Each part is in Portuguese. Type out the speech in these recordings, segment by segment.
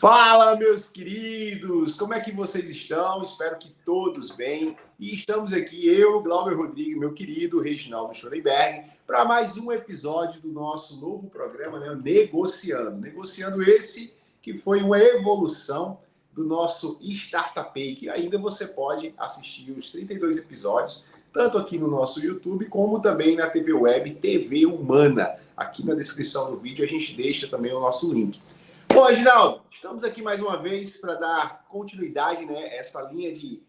Fala, meus queridos! Como é que vocês estão? Espero que todos bem. E estamos aqui, eu, Glauber Rodrigues, meu querido Reginaldo Schoenberg, para mais um episódio do nosso novo programa, né? Negociando. Negociando esse que foi uma evolução do nosso Startupei, que ainda você pode assistir os 32 episódios, tanto aqui no nosso YouTube, como também na TV Web, TV Humana. Aqui na descrição do vídeo a gente deixa também o nosso link. Bom, Reginaldo, estamos aqui mais uma vez para dar continuidade, né, essa linha de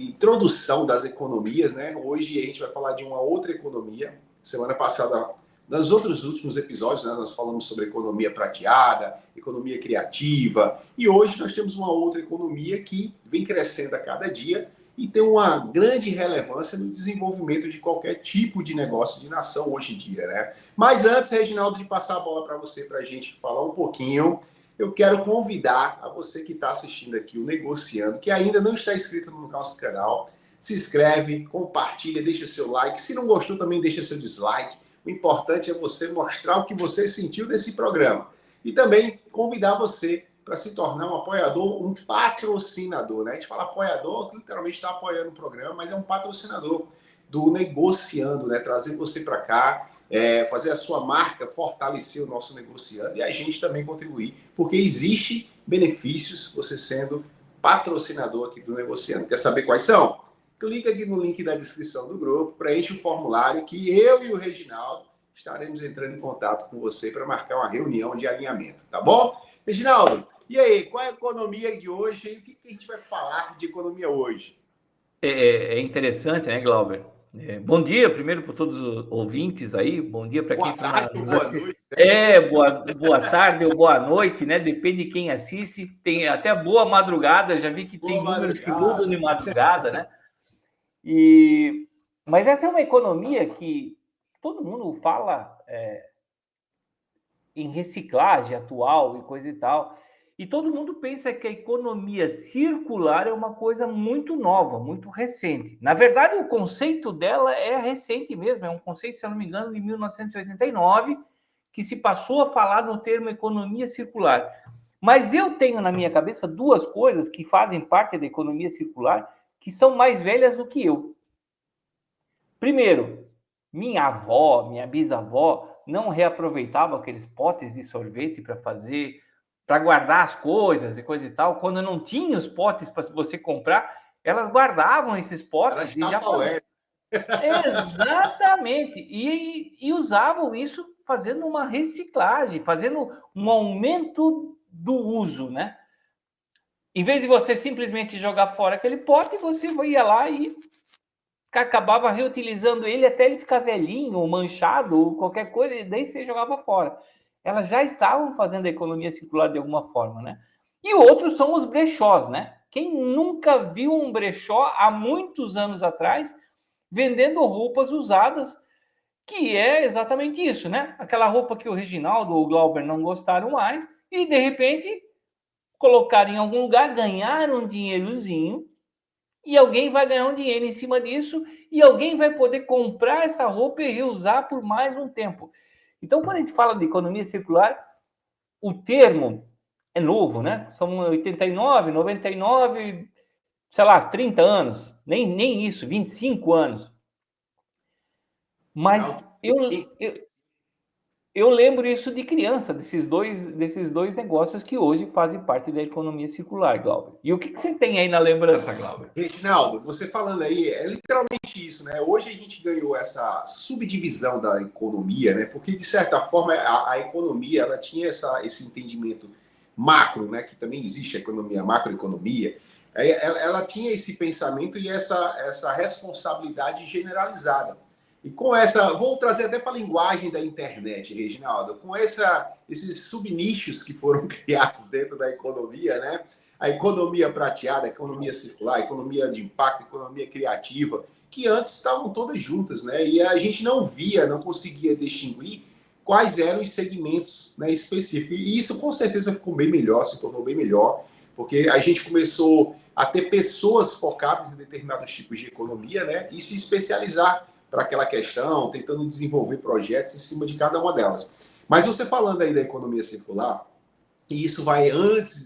introdução das economias, né? Hoje a gente vai falar de uma outra economia. Semana passada, nos outros últimos episódios, né, nós falamos sobre economia prateada, economia criativa, e hoje nós temos uma outra economia que vem crescendo a cada dia e tem uma grande relevância no desenvolvimento de qualquer tipo de negócio de nação hoje em dia, né? Mas antes, Reginaldo, de passar a bola para você, para a gente falar um pouquinho, eu quero convidar a você que está assistindo aqui o Negociando, que ainda não está inscrito no nosso canal, se inscreve, compartilha, deixa seu like. Se não gostou, também deixa seu dislike. O importante é você mostrar o que você sentiu desse programa. E também convidar você para se tornar um apoiador, um patrocinador, né? A gente fala apoiador, que literalmente está apoiando o programa, mas é um patrocinador do Negociando, né? Trazer você para cá, fazer a sua marca, fortalecer o nosso Negociando e a gente também contribuir, porque existe benefícios você sendo patrocinador aqui do Negociando. Quer saber quais são? Clica aqui no link da descrição do grupo, preenche o formulário que eu e o Reginaldo estaremos entrando em contato com você para marcar uma reunião de alinhamento, tá bom? Reginaldo, e aí, qual é a economia de hoje? E o que a gente vai falar de economia hoje? É interessante, né, Glauber? Bom dia, primeiro, para todos os ouvintes aí. Bom dia para quem Boa tarde ou nos boa assiste. noite, né? Boa tarde ou boa noite, né? Depende de quem assiste. Tem até boa madrugada, já vi que tem Boa números que mudam madrugada. de madrugada, né? Mas essa é uma economia que todo mundo fala em reciclagem atual e coisa e tal. E todo mundo pensa que a economia circular é uma coisa muito nova, muito recente. Na verdade, o conceito dela é recente mesmo, é um conceito, se eu não me engano, de 1989, que se passou a falar no termo economia circular. Mas eu tenho na minha cabeça duas coisas que fazem parte da economia circular que são mais velhas do que eu. Primeiro, minha avó, minha bisavó não reaproveitava aqueles potes de sorvete para guardar as coisas e coisa e tal. Quando não tinha os potes para você comprar, elas guardavam esses Era potes e já faziam. Tupperware. Exatamente. E usavam isso fazendo uma reciclagem, fazendo um aumento do uso, né? Em vez de você simplesmente jogar fora aquele pote, você ia lá e acabava reutilizando ele até ele ficar velhinho, ou manchado, ou qualquer coisa, e daí você jogava fora. Elas já estavam fazendo a economia circular de alguma forma, né? E outros são os brechós, né? Quem nunca viu um brechó há muitos anos atrás vendendo roupas usadas, que é exatamente isso, né? Aquela roupa que o Reginaldo ou o Glauber não gostaram mais, e de repente colocaram em algum lugar, ganharam um dinheirozinho, e alguém vai ganhar um dinheiro em cima disso e alguém vai poder comprar essa roupa e reusar por mais um tempo. Então, quando a gente fala de economia circular, o termo é novo, né? São 89, 99, sei lá, 30 anos, nem isso, 25 anos. Mas eu lembro isso de criança, desses dois negócios que hoje fazem parte da economia circular, Glauber. E o que você tem aí na lembrança, Glauber? Reginaldo, você falando aí, é literalmente isso, né? Hoje a gente ganhou essa subdivisão da economia, né? Porque, de certa forma, a economia, ela tinha esse entendimento macro, né? Que também existe a economia, a macroeconomia. Ela tinha esse pensamento e essa responsabilidade generalizada. E com essa, vou trazer até para a linguagem da internet, Reginaldo, com esses subnichos que foram criados dentro da economia, né? A economia prateada, a economia circular, a economia de impacto, a economia criativa, que antes estavam todas juntas, né? E a gente não via, não conseguia distinguir quais eram os segmentos, né, específicos. E isso com certeza ficou bem melhor, se tornou bem melhor, porque a gente começou a ter pessoas focadas em determinados tipos de economia, né? E se especializar para aquela questão, tentando desenvolver projetos em cima de cada uma delas. Mas você falando aí da economia circular, e isso vai antes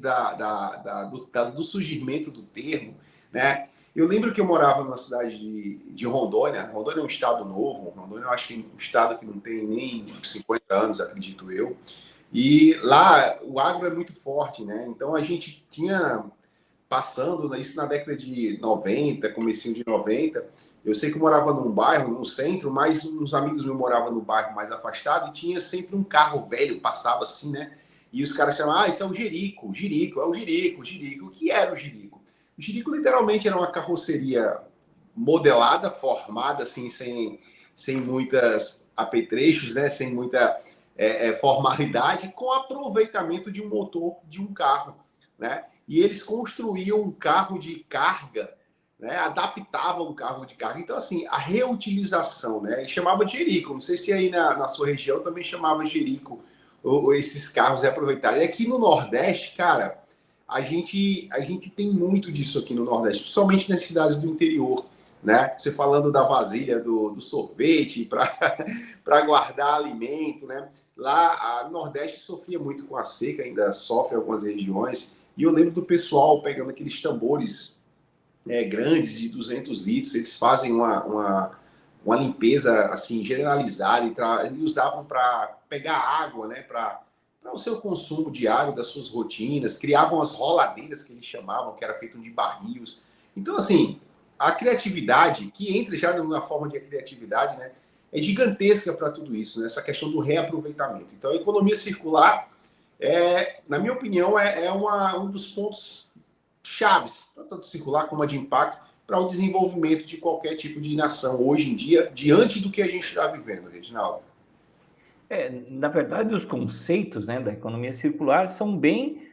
do surgimento do termo, né? Eu lembro que eu morava numa cidade de Rondônia. Rondônia é um estado novo. Rondônia eu acho que é um estado que não tem nem 50 anos, acredito eu. E lá o agro é muito forte, né? Então a gente tinha passando isso na década de 90, comecinho de 90. Eu sei que eu morava num bairro, no centro, mas uns amigos meus moravam no bairro mais afastado e tinha sempre um carro velho, passava assim, né? E os caras chamavam, isso é um Jerico, Jerico, é o Jerico, Jerico. O que era o Jerico? O Jerico literalmente era uma carroceria modelada, formada, assim, sem muitas apetrechos, né? Sem muita formalidade, com aproveitamento de um motor de um carro, né? E eles construíam um carro de carga, né? Adaptavam um carro de carga. Então, assim, a reutilização, né? E chamava de Jerico. Não sei se aí na sua região também chamava Jerico, ou esses carros reaproveitados. E aqui no Nordeste, cara, a gente tem muito disso aqui no Nordeste, principalmente nas cidades do interior, né? Você falando da vasilha do sorvete para guardar alimento, né? Lá, no Nordeste sofria muito com a seca, ainda sofre algumas regiões. E eu lembro do pessoal pegando aqueles tambores grandes de 200 litros, eles fazem uma limpeza assim generalizada e usavam para pegar água, né, para o seu consumo diário das suas rotinas, criavam as roladeiras que eles chamavam, que era feito de barris. Então, assim, a criatividade, que entra já na forma de criatividade, né, é gigantesca para tudo isso, né, essa questão do reaproveitamento. Então, a economia circular na minha opinião, um dos pontos chaves, tanto circular como a de impacto, para o desenvolvimento de qualquer tipo de nação hoje em dia, diante do que a gente está vivendo, Reginaldo. Na verdade, os conceitos, né, da economia circular são bem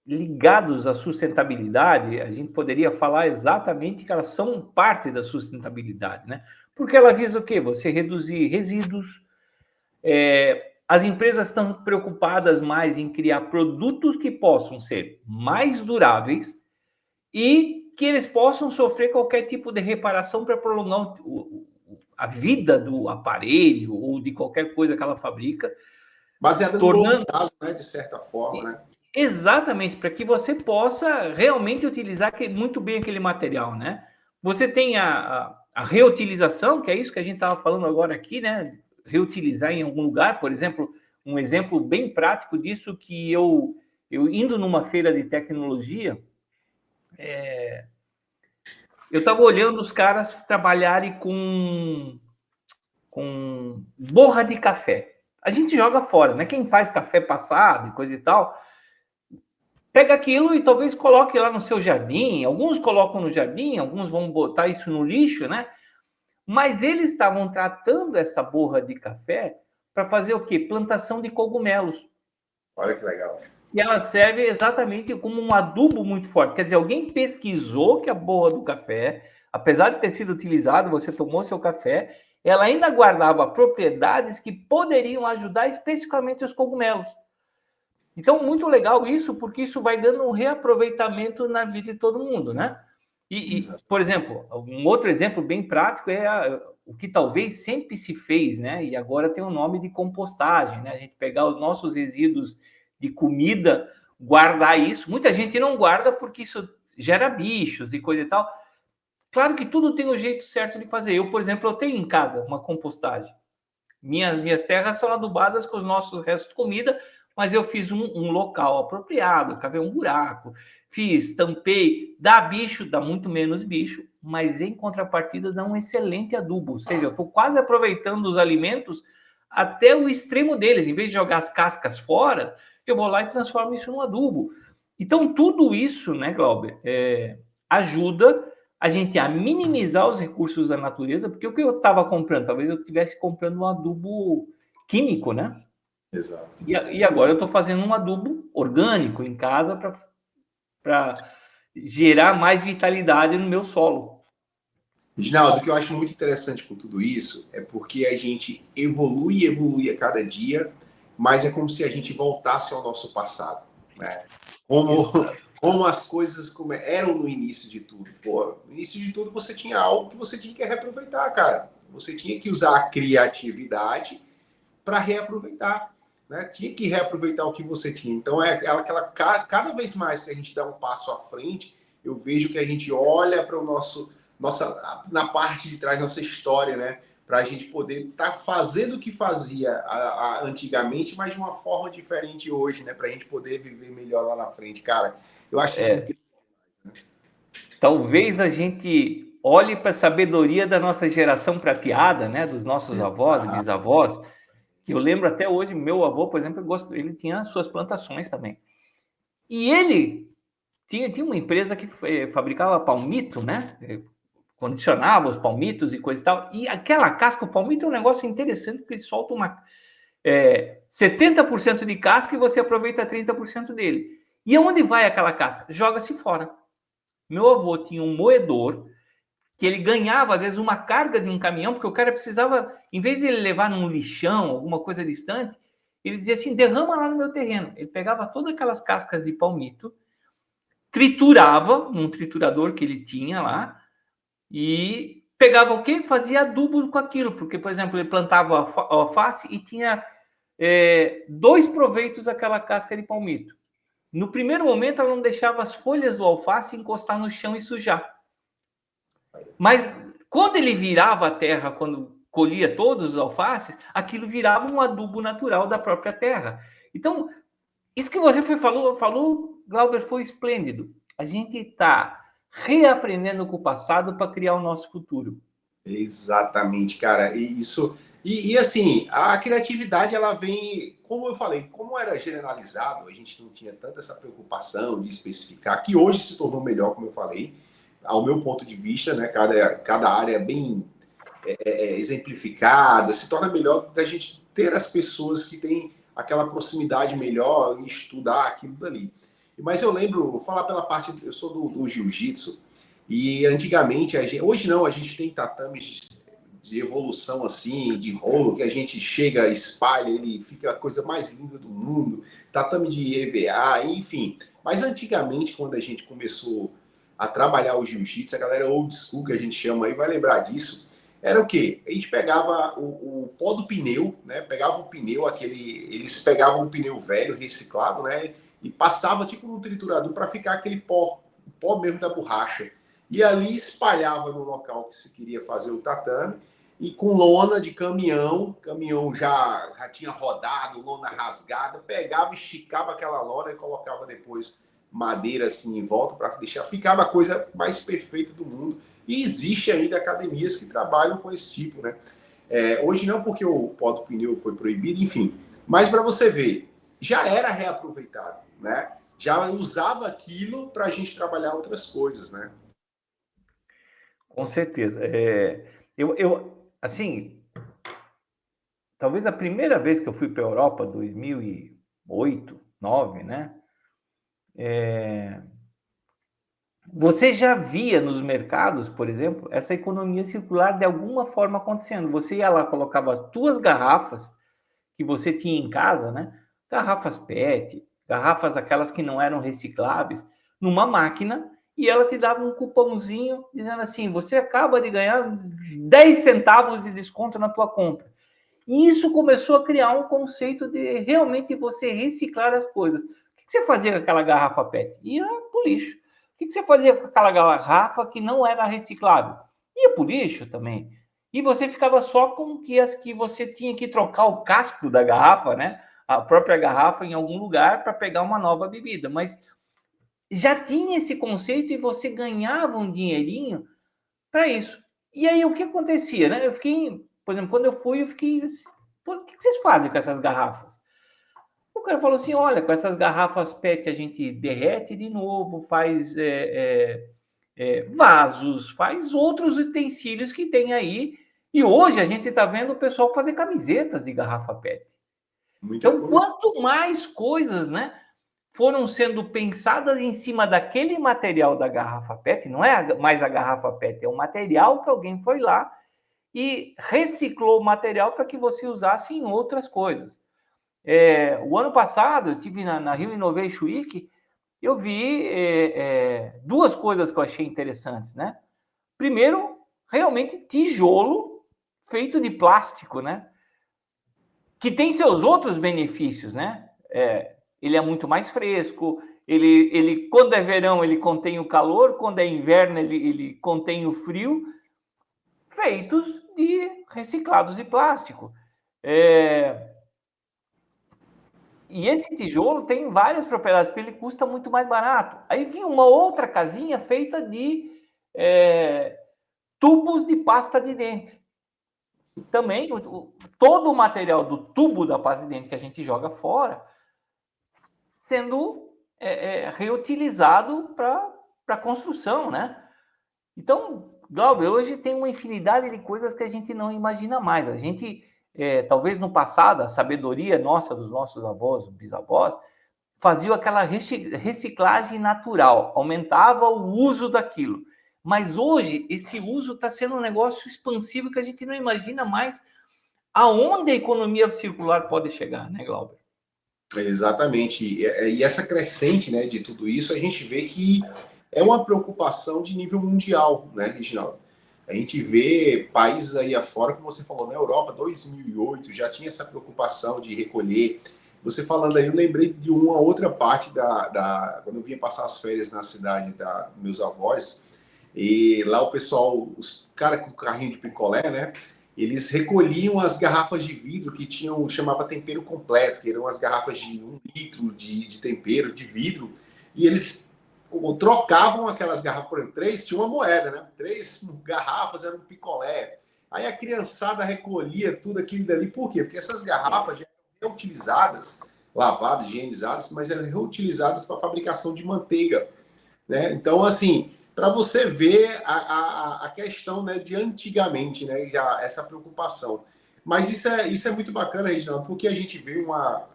ligados à sustentabilidade. A gente poderia falar exatamente que elas são parte da sustentabilidade, né? Porque ela visa o quê? Você reduzir resíduos. As empresas estão preocupadas mais em criar produtos que possam ser mais duráveis e que eles possam sofrer qualquer tipo de reparação para prolongar a vida do aparelho ou de qualquer coisa que ela fabrica. Baseada no longo prazo, né, de certa forma, né? Exatamente, para que você possa realmente utilizar muito bem aquele material, né? Você tem a reutilização, que é isso que a gente estava falando agora aqui, né? Reutilizar em algum lugar, por exemplo, um exemplo bem prático disso que eu indo numa feira de tecnologia, eu estava olhando os caras trabalharem com borra de café. A gente joga fora, né? Quem faz café passado e coisa e tal, pega aquilo e talvez coloque lá no seu jardim. Alguns colocam no jardim, alguns vão botar isso no lixo, né? Mas eles estavam tratando essa borra de café para fazer o quê? Plantação de cogumelos. Olha que legal. E ela serve exatamente como um adubo muito forte. Quer dizer, alguém pesquisou que a borra do café, apesar de ter sido utilizado, você tomou seu café, ela ainda guardava propriedades que poderiam ajudar especificamente os cogumelos. Então, muito legal isso, porque isso vai dando um reaproveitamento na vida de todo mundo, né? Por exemplo, um outro exemplo bem prático é o que talvez sempre se fez, né? E agora tem o nome de compostagem, né? A gente pegar os nossos resíduos de comida, guardar isso. Muita gente não guarda porque isso gera bichos e coisa e tal. Claro que tudo tem o jeito certo de fazer. Eu, por exemplo, eu tenho em casa uma compostagem. Minhas terras são adubadas com os nossos restos de comida, mas eu fiz um local apropriado, cavei um buraco, tampei, dá bicho, dá muito menos bicho, mas em contrapartida dá um excelente adubo, ou seja, eu estou quase aproveitando os alimentos até o extremo deles, em vez de jogar as cascas fora, eu vou lá e transformo isso num adubo. Então, tudo isso, né, Glauber, ajuda a gente a minimizar os recursos da natureza, porque o que eu estava comprando, talvez eu estivesse comprando um adubo químico, né? Exato. E agora eu estou fazendo um adubo orgânico em casa para gerar mais vitalidade no meu solo. Reginaldo, o que eu acho muito interessante com tudo isso é porque a gente evolui a cada dia, mas é como se a gente voltasse ao nosso passado, né? Como as coisas eram no início de tudo. Pô, no início de tudo você tinha algo que você tinha que reaproveitar, cara. Você tinha que usar a criatividade para reaproveitar. né? Tinha que reaproveitar o que você tinha. Então, cada vez mais que a gente dá um passo à frente, eu vejo que a gente olha para o na parte de trás, nossa história, né? Para a gente poder estar fazendo o que fazia antigamente, mas de uma forma diferente hoje, né? Para a gente poder viver melhor lá na frente. Cara, eu acho isso incrível. Talvez a gente olhe para a sabedoria da nossa geração prateada, né? Dos nossos avós e bisavós, que eu lembro até hoje, meu avô, por exemplo, ele tinha suas plantações também. E ele tinha uma empresa que fabricava palmito, né? Condicionava os palmitos e coisa e tal. E aquela casca, o palmito é um negócio interessante, porque ele solta 70% de casca e você aproveita 30% dele. E aonde vai aquela casca? Joga-se fora. Meu avô tinha um moedor que ele ganhava, às vezes, uma carga de um caminhão, porque o cara precisava, em vez de ele levar num lixão, alguma coisa distante, ele dizia assim, derrama lá no meu terreno. Ele pegava todas aquelas cascas de palmito, triturava num triturador que ele tinha lá, e pegava o quê? Fazia adubo com aquilo, porque, por exemplo, ele plantava alface e tinha 2 proveitos daquela casca de palmito. No primeiro momento, ela não deixava as folhas do alface encostar no chão e sujar. Mas quando ele virava a terra, quando colhia todos os alfaces, aquilo virava um adubo natural da própria terra. Então, isso que você falou, Glauber, foi esplêndido. A gente está reaprendendo com o passado para criar o nosso futuro. Exatamente, cara. E assim, a criatividade ela vem, como eu falei, como era generalizado, a gente não tinha tanta essa preocupação de especificar, que hoje se tornou melhor, como eu falei, ao meu ponto de vista, né? Cada área é bem exemplificada, se torna melhor da gente ter as pessoas que têm aquela proximidade melhor e estudar aquilo dali. Mas eu lembro, vou falar pela parte, eu sou do jiu-jitsu, e antigamente, hoje não, a gente tem tatames de evolução assim, de rolo, que a gente chega, espalha, ele fica a coisa mais linda do mundo, tatame de EVA, enfim. Mas antigamente, quando a gente começou a trabalhar o jiu-jitsu, a galera old school, que a gente chama aí, vai lembrar disso, era o quê? A gente pegava o pó do pneu, né? Pegava o pneu, eles pegavam um pneu velho, reciclado, né? E passava tipo no triturador para ficar aquele pó, o pó mesmo da borracha. E ali espalhava no local que se queria fazer o tatame, e com lona de caminhão já tinha rodado, lona rasgada, pegava, esticava aquela lona e colocava depois madeira assim em volta para deixar, ficava a coisa mais perfeita do mundo. E existe ainda academias que trabalham com esse tipo, né? Hoje não, porque o pó do pneu foi proibido, enfim. Mas para você ver, já era reaproveitado, né? Já usava aquilo para a gente trabalhar outras coisas, né? Com certeza. Assim, talvez a primeira vez que eu fui para a Europa, 2008, 2009, né? Você já via nos mercados, por exemplo, essa economia circular de alguma forma acontecendo. Você ia lá, colocava as tuas garrafas que você tinha em casa, né? Garrafas PET, garrafas aquelas que não eram recicláveis, numa máquina e ela te dava um cupomzinho dizendo assim: você acaba de ganhar 10 centavos de desconto na tua compra. E isso começou a criar um conceito de realmente você reciclar as coisas. O que você fazia com aquela garrafa PET? Ia pro lixo. O que você fazia com aquela garrafa que não era reciclável? Ia pro lixo também. E você ficava só com as que você tinha que trocar o casco da garrafa, né? A própria garrafa em algum lugar para pegar uma nova bebida. Mas já tinha esse conceito e você ganhava um dinheirinho para isso. E aí o que acontecia, né? Eu fiquei, por exemplo, quando eu fui, eu fiquei assim, o que vocês fazem com essas garrafas? O cara falou assim, olha, com essas garrafas PET a gente derrete de novo, faz vasos, faz outros utensílios que tem aí. E hoje a gente está vendo o pessoal fazer camisetas de garrafa PET. Muita Então, coisa. quanto mais coisas, né, foram sendo pensadas em cima daquele material da garrafa PET, não é mais a garrafa PET, é o material que alguém foi lá e reciclou o material para que você usasse em outras coisas. O ano passado, eu tive na Rio Innovation Week, eu vi duas coisas que eu achei interessantes, né? Primeiro, realmente tijolo feito de plástico, né? que tem seus outros benefícios, né? Ele é muito mais fresco, ele quando é verão, ele contém o calor, quando é inverno, ele contém o frio, feitos de reciclados de plástico. E esse tijolo tem várias propriedades, porque ele custa muito mais barato. Aí vinha uma outra casinha feita de tubos de pasta de dente. Também, todo o material do tubo da pasta de dente que a gente joga fora, sendo reutilizado para construção, né? Então, Glauber, hoje tem uma infinidade de coisas que a gente não imagina mais. A gente, talvez no passado, a sabedoria nossa, dos nossos avós, bisavós, fazia aquela reciclagem natural, aumentava o uso daquilo. Mas hoje, esse uso está sendo um negócio expansivo que a gente não imagina mais aonde a economia circular pode chegar, né, Glauber? Exatamente. E essa crescente, né, de tudo isso, a gente vê que é uma preocupação de nível mundial, né, Reginaldo? A gente vê países aí afora, como você falou, na Europa, 2008, já tinha essa preocupação de recolher. Você falando aí, eu lembrei de uma outra parte quando eu vinha passar as férias na cidade da meus avós, e lá o pessoal, os caras com carrinho de picolé, né? Eles recolhiam as garrafas de vidro que tinham, chamava tempero completo, que eram as garrafas de 1 litro de tempero, de vidro, e eles trocavam aquelas garrafas por três, tinha uma moeda, né? 3 garrafas eram um picolé. Aí a criançada recolhia tudo aquilo dali. Por quê? Porque essas garrafas já eram reutilizadas, lavadas, higienizadas, mas eram reutilizadas para a fabricação de manteiga, né? Então, assim, para você ver a questão, né, de antigamente, né, já essa preocupação. Mas isso é muito bacana, Reginaldo, porque a gente vê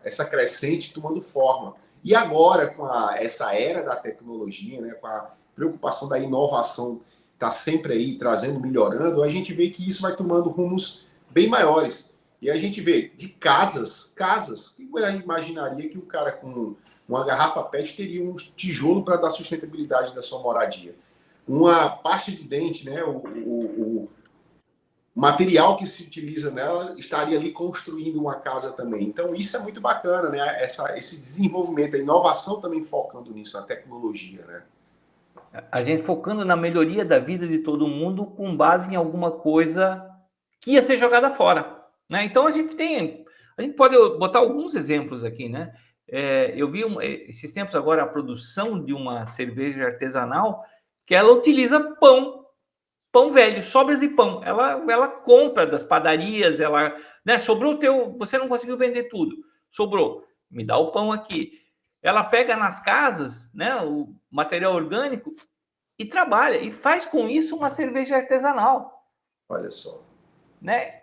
essa crescente tomando forma. E agora, com essa era da tecnologia, né, com a preocupação da inovação, está sempre aí trazendo, melhorando, a gente vê que isso vai tomando rumos bem maiores. E a gente vê de casas, que eu imaginaria que o cara com uma garrafa PET teria um tijolo para dar sustentabilidade da sua moradia. Uma pasta de dente, né, o material que se utiliza nela estaria ali construindo uma casa também. Então, isso é muito bacana, né? Esse desenvolvimento, a inovação também focando nisso, na tecnologia, né? A gente focando na melhoria da vida de todo mundo com base em alguma coisa que ia ser jogada fora, né? Então, a gente pode botar alguns exemplos aqui, né? Eu vi esses tempos agora a produção de uma cerveja artesanal que ela utiliza pão velho, sobras de pão. Ela compra das padarias, né, sobrou você não conseguiu vender tudo, sobrou, me dá o pão aqui. Ela pega nas casas, né, o material orgânico e trabalha e faz com isso uma cerveja artesanal. Olha só, né?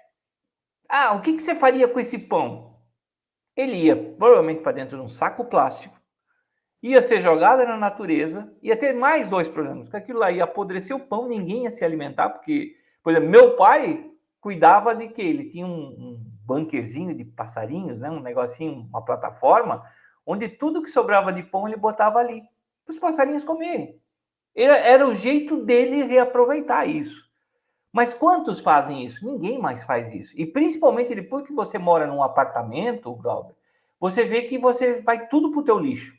O que você faria com esse pão? Ele ia provavelmente para dentro de um saco plástico, ia ser jogada na natureza, ia ter mais 2 problemas, porque aquilo lá ia apodrecer o pão, ninguém ia se alimentar, porque, por exemplo, meu pai cuidava de que ele tinha um bunkerzinho de passarinhos, né, um negocinho, uma plataforma, onde tudo que sobrava de pão ele botava ali, para os passarinhos comerem. Era o jeito dele reaproveitar isso. Mas quantos fazem isso? Ninguém mais faz isso. E principalmente depois que você mora num apartamento, Glauber, você vê que você vai tudo para o teu lixo.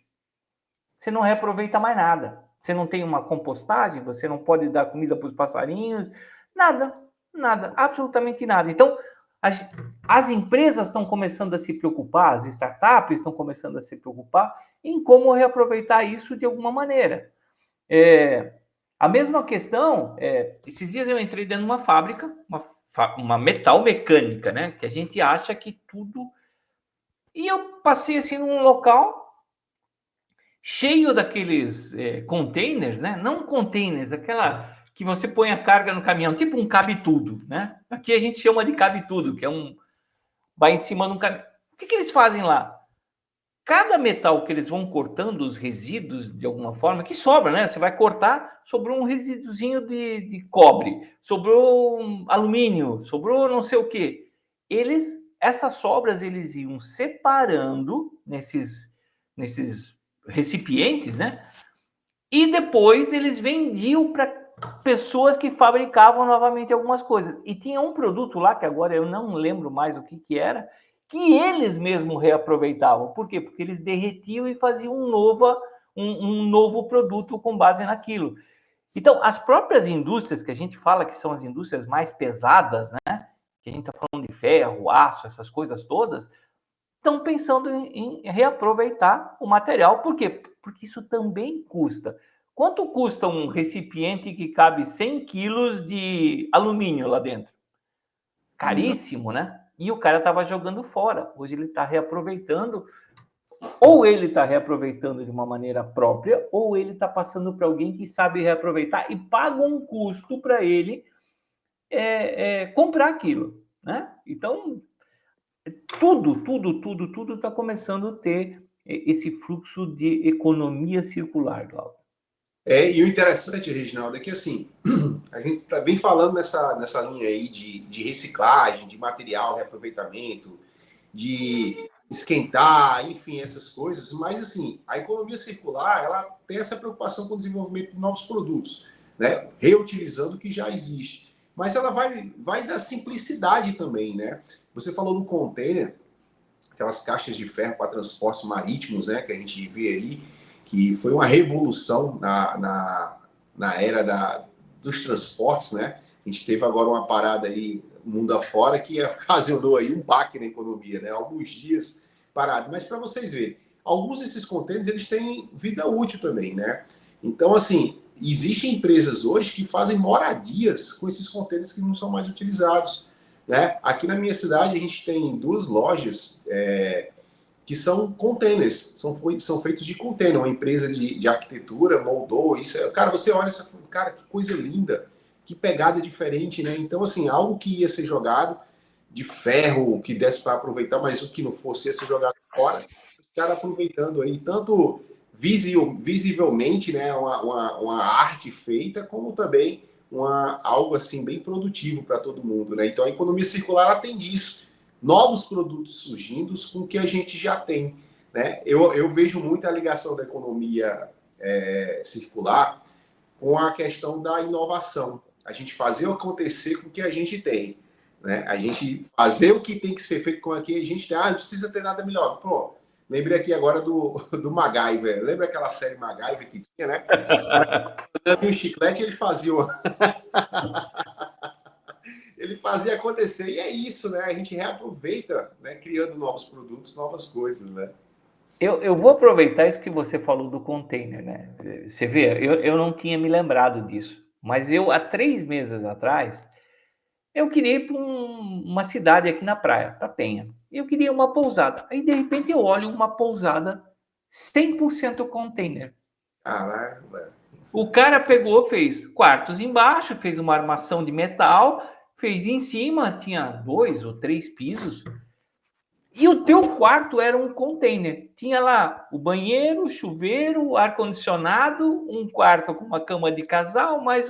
Você não reaproveita mais nada. Você não tem uma compostagem, você não pode dar comida para os passarinhos, nada, absolutamente nada. Então, as empresas estão começando a se preocupar, as startups estão começando a se preocupar em como reaproveitar isso de alguma maneira. A mesma questão, esses dias eu entrei dentro de uma fábrica, uma metal mecânica, né? Que a gente acha que tudo... E eu passei assim num local cheio daqueles containers, né? Não containers, aquela que você põe a carga no caminhão, tipo um cabe-tudo, né? Aqui a gente chama de cabe-tudo, que vai em cima de um caminhão. O que eles fazem lá? Cada metal que eles vão cortando, os resíduos, de alguma forma, que sobra, né? Você vai cortar, sobrou um resíduozinho de cobre, sobrou um alumínio, sobrou não sei o quê. Essas sobras, eles iam separando nesses recipientes, né? E depois eles vendiam para pessoas que fabricavam novamente algumas coisas. E tinha um produto lá, que agora eu não lembro mais o que era, que eles mesmos reaproveitavam. Por quê? Porque eles derretiam e faziam um novo produto com base naquilo. Então, as próprias indústrias, que a gente fala que são as indústrias mais pesadas, né? Que a gente está falando de ferro, aço, essas coisas todas, estão pensando em reaproveitar o material. Por quê? Porque isso também custa. Quanto custa um recipiente que cabe 100 quilos de alumínio lá dentro? Caríssimo, né? E o cara estava jogando fora. Hoje ele está reaproveitando. Ou ele está reaproveitando de uma maneira própria, ou ele está passando para alguém que sabe reaproveitar e paga um custo para ele comprar aquilo, né? Então, tudo está começando a ter esse fluxo de economia circular, Glauco. E o interessante, Reginaldo, é que assim, a gente tá bem falando nessa linha aí de reciclagem, de material, reaproveitamento, de esquentar, enfim, essas coisas, mas assim, a economia circular, ela tem essa preocupação com o desenvolvimento de novos produtos, né? Reutilizando o que já existe. Mas ela vai da simplicidade também, né? Você falou do container, aquelas caixas de ferro para transportes marítimos, né, que a gente vê aí, que foi uma revolução na era dos transportes, né? A gente teve agora uma parada aí, mundo afora, que ocasionou aí um baque na economia, né? Alguns dias parado. Mas para vocês verem, alguns desses contêineres, eles têm vida útil também, né? Então, assim, existem empresas hoje que fazem moradias com esses contêineres que não são mais utilizados, né? Aqui na minha cidade, a gente tem 2 lojas que são containers, são feitos de container. Uma empresa de arquitetura moldou isso. Cara, você olha essa, cara, que coisa linda, que pegada diferente, né? Então, assim, algo que ia ser jogado de ferro, que desse para aproveitar, mas o que não fosse ia ser jogado fora, os caras aproveitando aí, tanto visivelmente, né, uma arte feita, como também algo assim bem produtivo para todo mundo, né? Então a economia circular ela tem disso, novos produtos surgindo com o que a gente já tem, né? Eu vejo muito a ligação da economia circular com a questão da inovação, a gente fazer acontecer com o que a gente tem, né? A gente fazer o que tem que ser feito com o que a gente tem. Não precisa ter nada melhor. Pô, lembrei aqui agora do MacGyver. Lembra aquela série MacGyver que tinha, né? Dando um chiclete, ele fazia ele fazia acontecer. E é isso, né? A gente reaproveita, né? Criando novos produtos, novas coisas, né? Eu vou aproveitar isso que você falou do container, né? Você vê, eu não tinha me lembrado disso, mas há 3 meses atrás, eu queria ir para uma cidade aqui na praia, para Penha. Eu queria uma pousada. Aí, de repente, eu olho uma pousada 100% container. Caramba. O cara pegou, fez quartos embaixo, fez uma armação de metal, fez em cima, tinha 2 ou 3 pisos. E o teu quarto era um container. Tinha lá o banheiro, o chuveiro, ar-condicionado, um quarto com uma cama de casal, mas,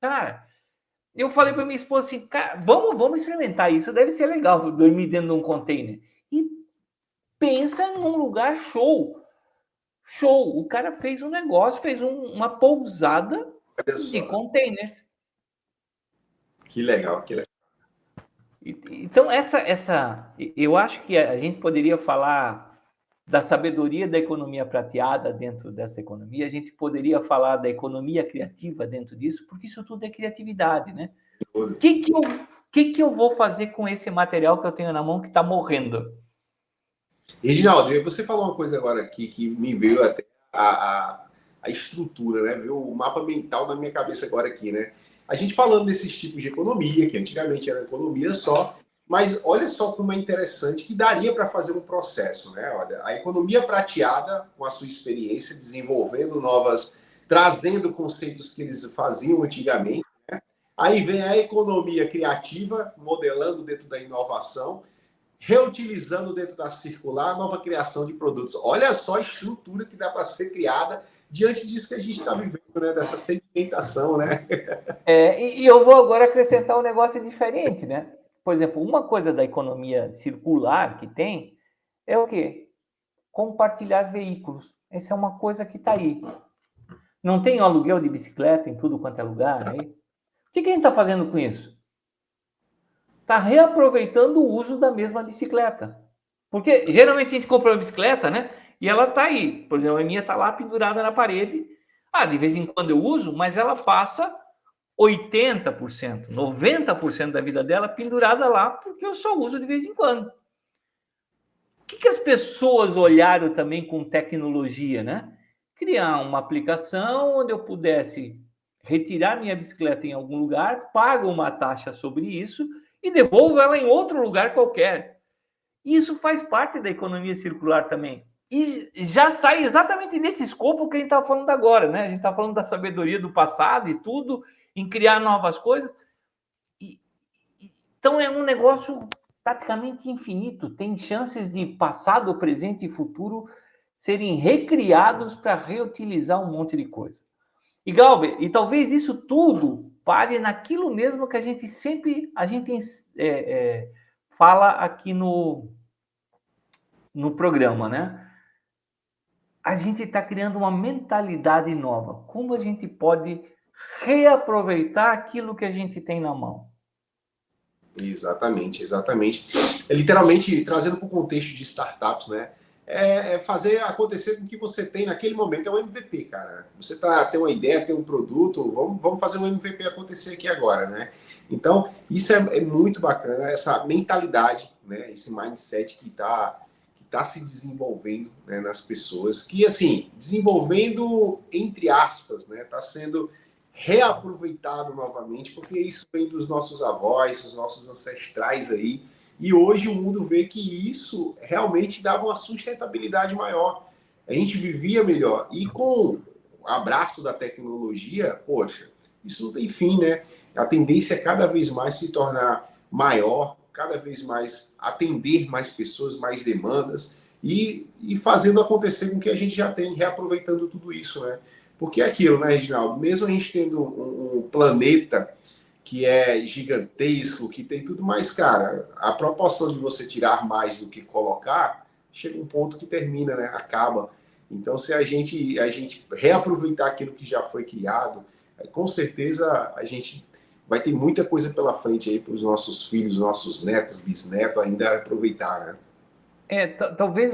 cara, eu falei para minha esposa assim, cara, vamos experimentar isso, deve ser legal dormir dentro de um container. E pensa num lugar show. Show. O cara fez um negócio, fez uma pousada Olha de só. containers. Que legal, que legal. Então, eu acho que a gente poderia falar da sabedoria da economia prateada dentro dessa economia, a gente poderia falar da economia criativa dentro disso, porque isso tudo é criatividade, né? O que eu vou fazer com esse material que eu tenho na mão que está morrendo? Reginaldo, você falou uma coisa agora aqui que me veio até a estrutura, né? Veio o mapa mental na minha cabeça agora aqui, né? A gente falando desses tipos de economia, que antigamente era economia só, mas olha só como é interessante que daria para fazer um processo, né? Olha, a economia prateada, com a sua experiência, desenvolvendo novas, trazendo conceitos que eles faziam antigamente, né? Aí vem a economia criativa, modelando dentro da inovação, reutilizando dentro da circular, nova criação de produtos. Olha só a estrutura que dá para ser criada diante disso que a gente está vivendo, né? Dessa sedimentação, né? E eu vou agora acrescentar um negócio diferente, né? Por exemplo, uma coisa da economia circular que tem é o quê? Compartilhar veículos. Essa é uma coisa que está aí. Não tem aluguel de bicicleta em tudo quanto é lugar aí? O que a gente está fazendo com isso? está reaproveitando o uso da mesma bicicleta. Porque geralmente a gente compra uma bicicleta, né? E ela está aí. Por exemplo, a minha está lá pendurada na parede. De vez em quando eu uso, mas ela passa 80%, 90% da vida dela pendurada lá, porque eu só uso de vez em quando. O que as pessoas olharam também com tecnologia, né? Criar uma aplicação onde eu pudesse retirar minha bicicleta em algum lugar, pago uma taxa sobre isso e devolvo ela em outro lugar qualquer. Isso faz parte da economia circular também. E já sai exatamente nesse escopo que a gente está falando agora, né? A gente está falando da sabedoria do passado e tudo, em criar novas coisas. Então é um negócio praticamente infinito. Tem chances de passado, presente e futuro serem recriados para reutilizar um monte de coisa. E Glauber, e talvez isso tudo pare naquilo mesmo que a gente sempre fala aqui no programa, né? A gente está criando uma mentalidade nova. Como a gente pode reaproveitar aquilo que a gente tem na mão? Exatamente, exatamente. É literalmente trazendo para o contexto de startups, né? É fazer acontecer com o que você tem naquele momento, é um MVP, cara. Você tem uma ideia, tem um produto, vamos fazer um MVP acontecer aqui agora, né? Então, isso é muito bacana, essa mentalidade, né? Esse mindset que tá se desenvolvendo, né, nas pessoas, que, assim, desenvolvendo entre aspas, né? Tá sendo reaproveitado novamente, porque isso vem dos nossos avós, dos nossos ancestrais aí, e hoje o mundo vê que isso realmente dava uma sustentabilidade maior. A gente vivia melhor. E com o abraço da tecnologia, poxa, isso não tem fim, né? A tendência é cada vez mais se tornar maior, cada vez mais atender mais pessoas, mais demandas, e fazendo acontecer com o que a gente já tem, reaproveitando tudo isso, né? Porque é aquilo, né, Reginaldo? Mesmo a gente tendo um planeta que é gigantesco, que tem tudo mais, cara, a proporção de você tirar mais do que colocar, chega um ponto que termina, né? Acaba. Então, se a gente reaproveitar aquilo que já foi criado, com certeza a gente vai ter muita coisa pela frente aí para os nossos filhos, nossos netos, bisnetos ainda aproveitar, né? Talvez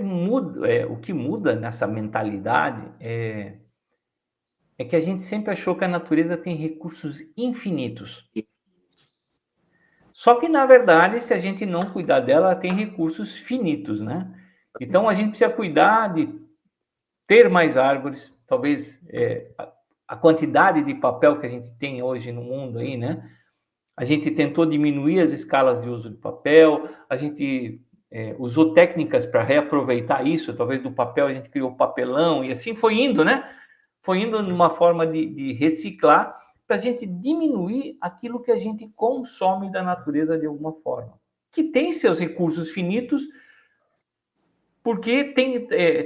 o que muda nessa mentalidade é que a gente sempre achou que a natureza tem recursos infinitos. Só que, na verdade, se a gente não cuidar dela, ela tem recursos finitos, né? Então, a gente precisa cuidar de ter mais árvores, talvez a quantidade de papel que a gente tem hoje no mundo aí, né? A gente tentou diminuir as escalas de uso de papel, a gente usou técnicas para reaproveitar isso, talvez do papel a gente criou papelão, e assim foi indo, né? Foi indo numa forma de reciclar para a gente diminuir aquilo que a gente consome da natureza de alguma forma. Que tem seus recursos finitos, porque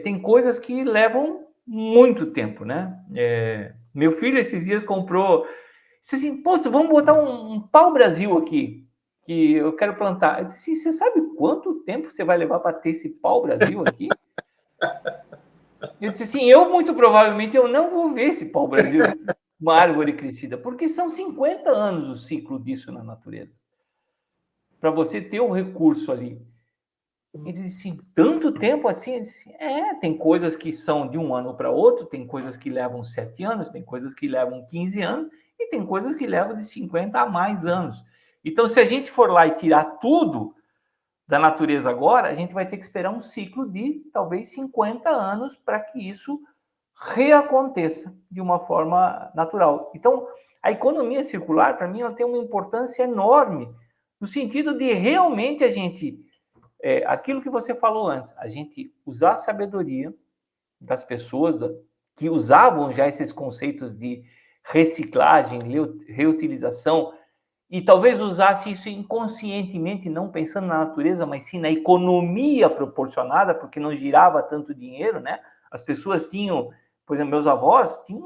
tem coisas que levam muito tempo, né? Meu filho esses dias comprou, disse assim, pô, vamos botar um pau-brasil aqui, que eu quero plantar. Eu disse, você sabe quanto tempo você vai levar para ter esse pau-brasil aqui? Eu disse assim, muito provavelmente eu não vou ver esse pau-brasil, uma árvore crescida, porque são 50 anos o ciclo disso na natureza. Para você ter um recurso ali. Ele disse, tanto tempo assim? Ele disse, tem coisas que são de um ano para outro, tem coisas que levam 7 anos, tem coisas que levam 15 anos, e tem coisas que levam de 50 a mais anos. Então, se a gente for lá e tirar tudo da natureza agora, a gente vai ter que esperar um ciclo de talvez 50 anos para que isso reaconteça de uma forma natural. Então, a economia circular, para mim, ela tem uma importância enorme, no sentido de realmente a gente, aquilo que você falou antes, a gente usar a sabedoria das pessoas que usavam já esses conceitos de reciclagem, reutilização, e talvez usasse isso inconscientemente, não pensando na natureza, mas sim na economia proporcionada, porque não girava tanto dinheiro, né? As pessoas tinham, por exemplo, meus avós tinham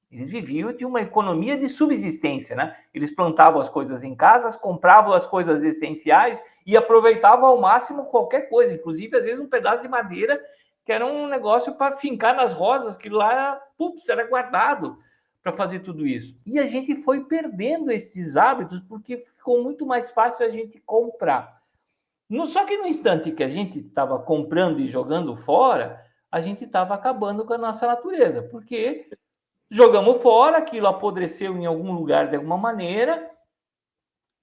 eles viviam de uma economia de subsistência, né? Eles plantavam as coisas em casas, compravam as coisas essenciais e aproveitavam ao máximo qualquer coisa, inclusive às vezes um pedaço de madeira que era um negócio para fincar nas rosas, que lá era guardado para fazer tudo isso. E a gente foi perdendo esses hábitos porque ficou muito mais fácil a gente comprar. Só que no instante que a gente estava comprando e jogando fora, a gente estava acabando com a nossa natureza, porque jogamos fora, aquilo apodreceu em algum lugar de alguma maneira,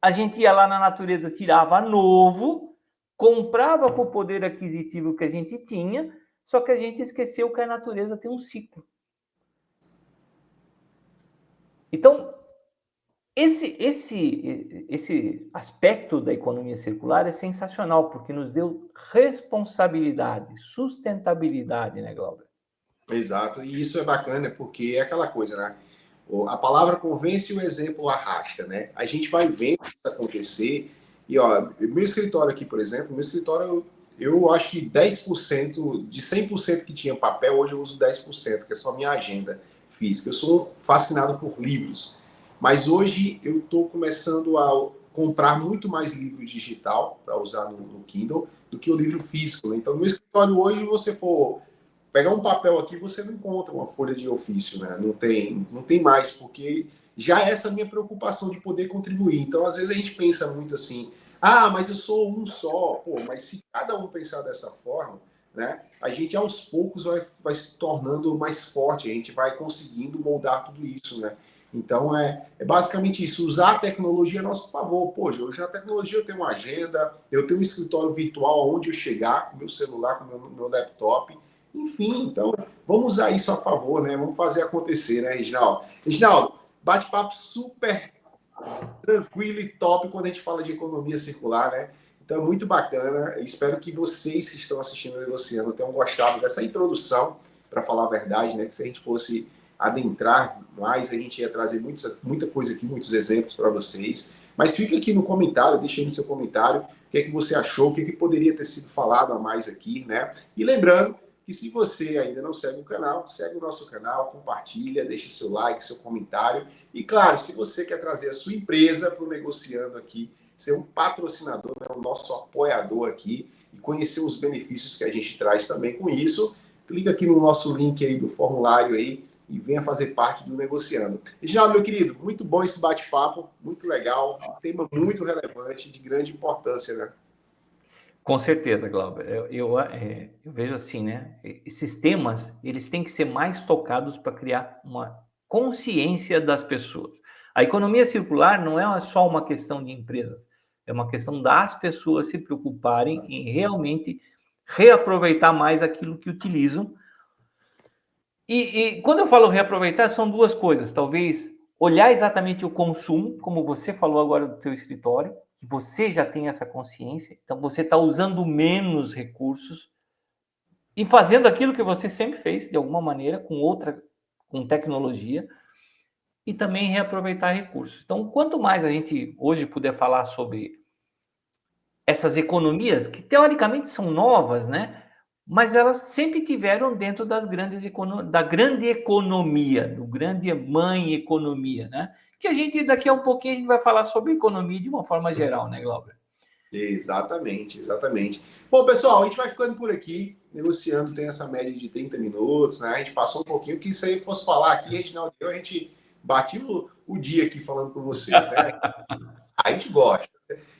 a gente ia lá na natureza, tirava novo, comprava com o poder aquisitivo que a gente tinha, só que a gente esqueceu que a natureza tem um ciclo. Então, esse aspecto da economia circular é sensacional, porque nos deu responsabilidade, sustentabilidade, né, Glauber? Exato, e isso é bacana porque é aquela coisa, né? A palavra convence e o exemplo arrasta, né? A gente vai vendo isso acontecer e, ó, meu escritório aqui, por exemplo, meu escritório, eu acho que 10%, de 100% que tinha papel, hoje eu uso 10%, que é só minha agenda física. Eu sou fascinado por livros, mas hoje eu estou começando a comprar muito mais livro digital para usar no Kindle do que o livro físico, né? Então, no meu escritório hoje, você for pegar um papel aqui, você não encontra uma folha de ofício, né? Não tem mais, porque já é essa minha preocupação de poder contribuir. Então, às vezes a gente pensa muito assim, ah, mas eu sou um só. Pô, mas se cada um pensar dessa forma, né? A gente aos poucos vai se tornando mais forte, a gente vai conseguindo moldar tudo isso, né? Então, é basicamente isso, usar a tecnologia a nosso favor. Poxa, hoje na tecnologia eu tenho uma agenda, eu tenho um escritório virtual onde eu chegar, com meu celular, com meu laptop. Enfim, então, vamos usar isso a favor, né? Vamos fazer acontecer, né, Reginaldo? Reginaldo, bate-papo super tranquilo e top quando a gente fala de economia circular, né? Então, é muito bacana. Espero que vocês que estão assistindo o Negociando tenham gostado dessa introdução, para falar a verdade, né? Que se a gente fosse adentrar mais, a gente ia trazer muita coisa aqui, muitos exemplos para vocês. Mas fica aqui no comentário, deixa aí no seu comentário o que é que você achou, o que é que poderia ter sido falado a mais aqui, né? E lembrando que se você ainda não segue o canal, segue o nosso canal, compartilha, deixa seu like, seu comentário. E claro, se você quer trazer a sua empresa para o Negociando aqui, ser um patrocinador, né, o nosso apoiador aqui e conhecer os benefícios que a gente traz também com isso, clica aqui no nosso link aí do formulário aí e venha fazer parte do Negociando. Reginaldo, meu querido, muito bom esse bate-papo, muito legal, um tema muito relevante, de grande importância, né? Com certeza, Glauber. Eu vejo assim, né? Esses temas, eles têm que ser mais tocados para criar uma consciência das pessoas. A economia circular não é só uma questão de empresas, é uma questão das pessoas se preocuparem em realmente reaproveitar mais aquilo que utilizam. E quando eu falo reaproveitar, são duas coisas. Talvez olhar exatamente o consumo, como você falou agora do teu escritório, que você já tem essa consciência, então você está usando menos recursos e fazendo aquilo que você sempre fez, de alguma maneira, com tecnologia, e também reaproveitar recursos. Então, quanto mais a gente hoje puder falar sobre essas economias, que teoricamente são novas, né? Mas elas sempre tiveram dentro da grande economia, do grande mãe economia, né? Que a gente, daqui a um pouquinho, a gente vai falar sobre economia de uma forma geral, né, Glauber? Exatamente, exatamente. Bom, pessoal, a gente vai ficando por aqui. Negociando tem essa média de 30 minutos, né? A gente passou um pouquinho, que se aí fosse falar aqui, a gente batia o dia aqui falando com vocês, né? A gente gosta.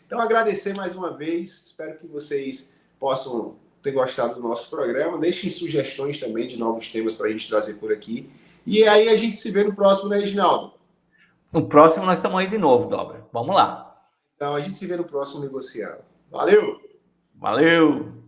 Então, agradecer mais uma vez. Espero que vocês possam ter gostado do nosso programa. Deixem sugestões também de novos temas para a gente trazer por aqui. E aí a gente se vê no próximo, né, Reginaldo? No próximo nós estamos aí de novo, Glauber. Vamos lá. Então, a gente se vê no próximo Negociando. Valeu! Valeu!